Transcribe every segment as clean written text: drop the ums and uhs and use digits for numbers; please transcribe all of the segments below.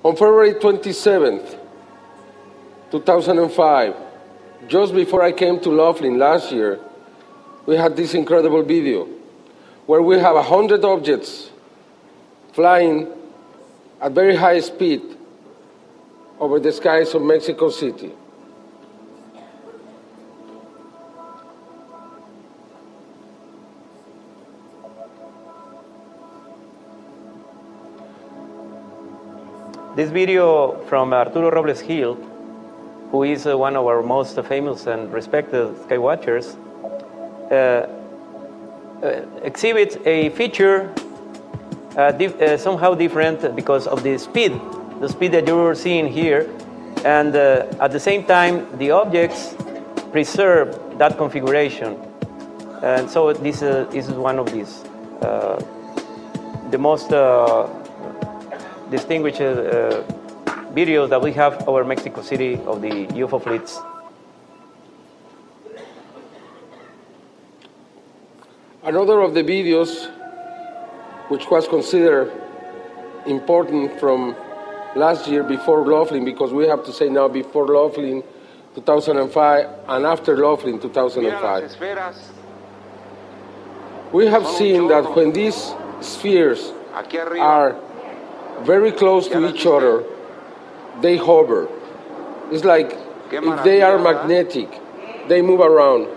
On February 27th, 2005, just before I came to Laughlin last year, we had this incredible video where we have 100 objects flying at very high speed over the skies of Mexico City. This video from Arturo Robles Gil, who is one of our most famous and respected skywatchers, exhibits a feature somehow different because of the speed that you're seeing here, and at the same time, the objects preserve that configuration. And so this is one of these, the most distinguished videos that we have over Mexico City of the UFO fleets. Another of the videos, which was considered important from last year before Laughlin, because we have to say now before Laughlin 2005 and after Laughlin 2005. We have seen that when these spheres are very close to each other, they hover. It's like if they are magnetic, they move around.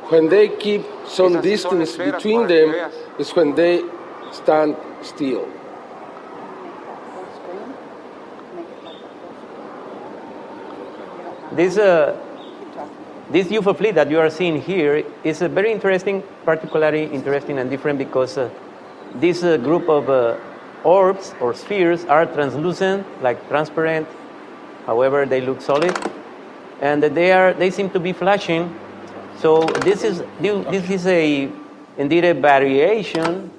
When they keep some distance between them is when they stand still. This UFO fleet that you are seeing here is a very interesting, particularly interesting and different because this group of orbs or spheres are translucent, like transparent. However, they look solid, and they seem to be flashing. So this is indeed a variation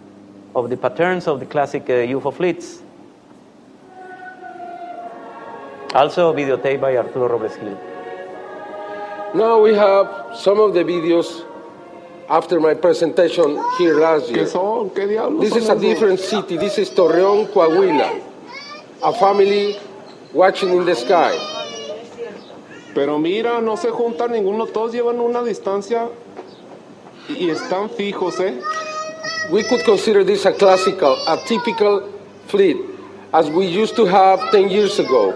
of the patterns of the classic UFO fleets. Also videotaped by Arturo Robles Gil. Now we have some of the videos after my presentation here last year. This is a different city. This is Torreón, Coahuila. A family watching in the sky. Pero mira, no se juntan ninguno, todos llevan una distancia y están fijos, ¿eh? We could consider this a typical fleet, as we used to have 10 years ago.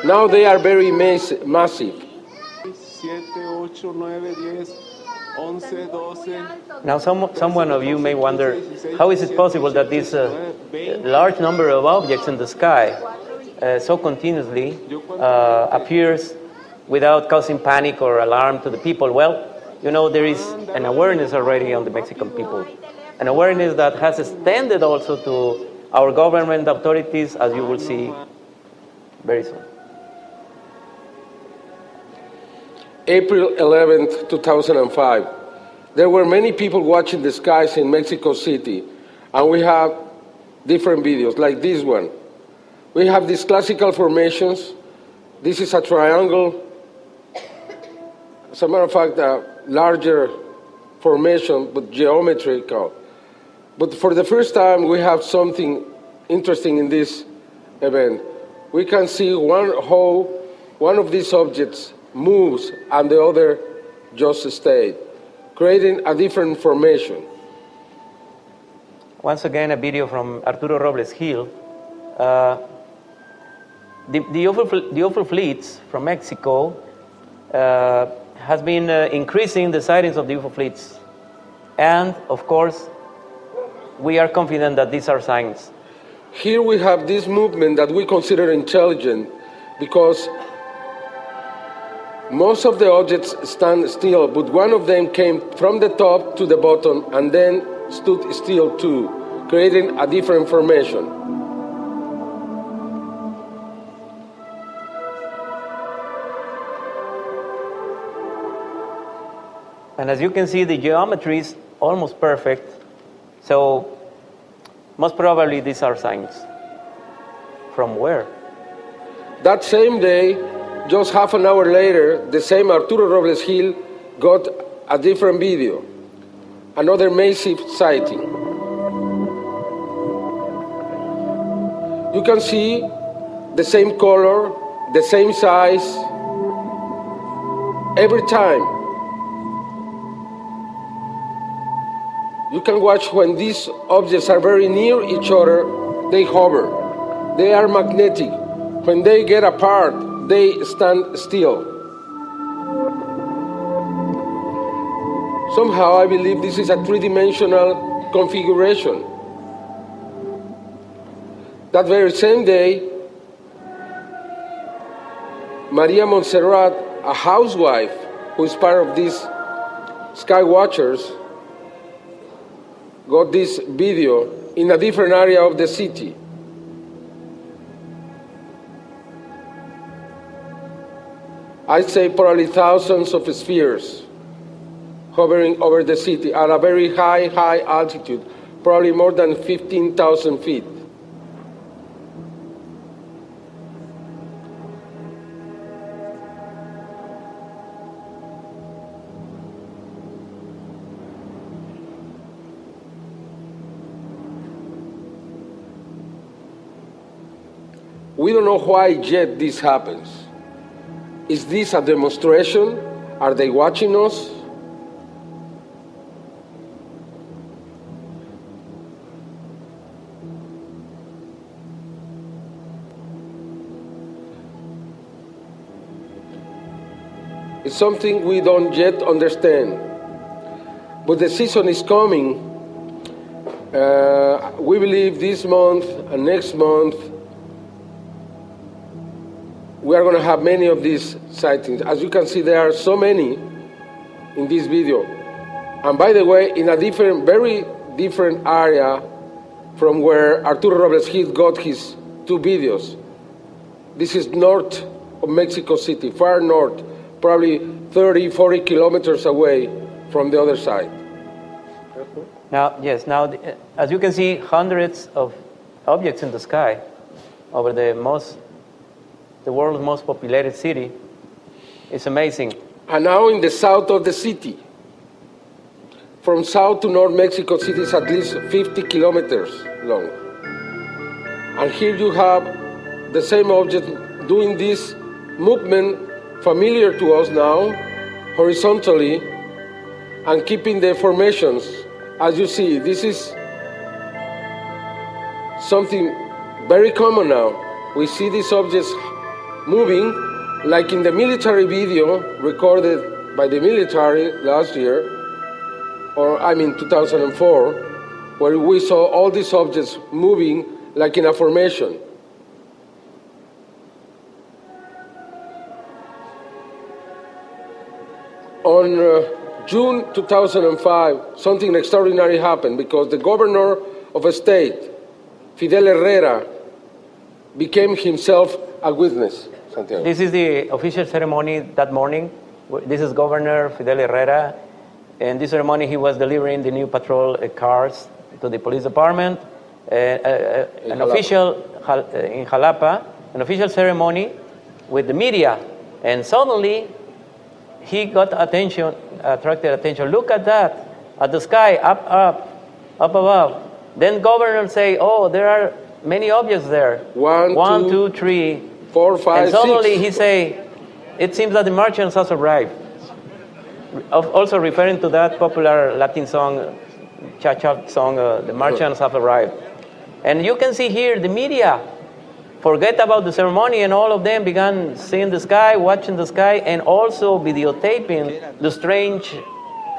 Now they are very massive. 7, 8, 9, 10, 11, 12. Now someone of you may wonder, how is it possible that this large number of objects in the sky so continuously appears without causing panic or alarm to the people? Well, you know, there is an awareness already on the Mexican people, an awareness that has extended also to our government authorities, as you will see very soon. April 11th, 2005. There were many people watching the skies in Mexico City, and we have different videos, like this one. We have these classical formations. This is a triangle. As a matter of fact, a larger formation, but geometrical. But for the first time, we have something interesting in this event. We can see how one of these objects moves and the other just stayed, creating a different formation. Once again, a video from Arturo Robles Gil. The UFO fleets from Mexico has been increasing the sightings of the UFO fleets. And, of course, we are confident that these are signs. Here we have this movement that we consider intelligent because most of the objects stand still, but one of them came from the top to the bottom and then stood still too, creating a different formation. And as you can see, the geometry is almost perfect. So most probably these are signs. From where? That same day, just half an hour later, the same Arturo Robles Gil got a different video, another massive sighting. You can see the same color, the same size, every time. You can watch when these objects are very near each other, they hover. They are magnetic. When they get apart, they stand still. Somehow I believe this is a three-dimensional configuration. That very same day, Maria Montserrat, a housewife who is part of these Sky Watchers, got this video in a different area of the city. I'd say probably thousands of spheres hovering over the city at a very high altitude, probably more than 15,000 feet. We don't know why yet this happens. Is this a demonstration? Are they watching us? It's something we don't yet understand. But the season is coming. We believe this month and next month we are going to have many of these sightings. As you can see, there are so many in this video. And by the way, in a very different area from where Arturo Robles Heath got his two videos. This is north of Mexico City, far north, probably 30, 40 kilometers away from the other side. Now, yes, as you can see, hundreds of objects in the sky over the world's most populated city. It's amazing. And now in the south of the city. From south to north, Mexico City is at least 50 kilometers long. And here you have the same object doing this movement familiar to us now, horizontally, and keeping the formations. As you see, this is something very common now. We see these objects moving, like in the military video recorded by the military last year, 2004, where we saw all these objects moving like in a formation. On June 2005, something extraordinary happened because the governor of a state, Fidel Herrera, became himself a witness. Santiago. This is the official ceremony that morning. This is Governor Fidel Herrera. In this ceremony, he was delivering the new patrol cars to the police department. An official in Jalapa, an official ceremony with the media. And suddenly, he got attracted attention. Look at that, at the sky, up above. Then governor say, oh, there are many objects there. One, two, three, 4, 5, and suddenly 6. he say, it seems that the Martians has arrived. Also referring to that popular Latin song, cha-cha song, the Martians have arrived. And you can see here the media forget about the ceremony, and all of them began seeing the sky, watching the sky, and also videotaping the strange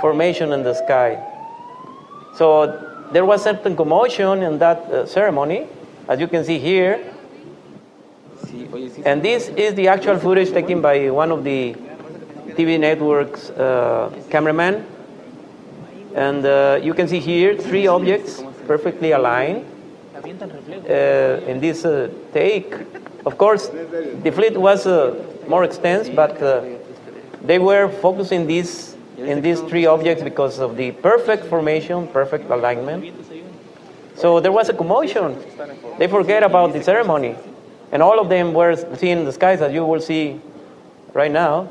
formation in the sky. So there was certain commotion in that ceremony, as you can see here. And this is the actual footage taken by one of the TV network's cameraman. And you can see here 3 objects perfectly aligned in this take. Of course, the fleet was more extensive, but they were focusing in these 3 objects because of the perfect formation, perfect alignment. So there was a commotion. They forget about the ceremony. And all of them were seeing the skies, as you will see right now.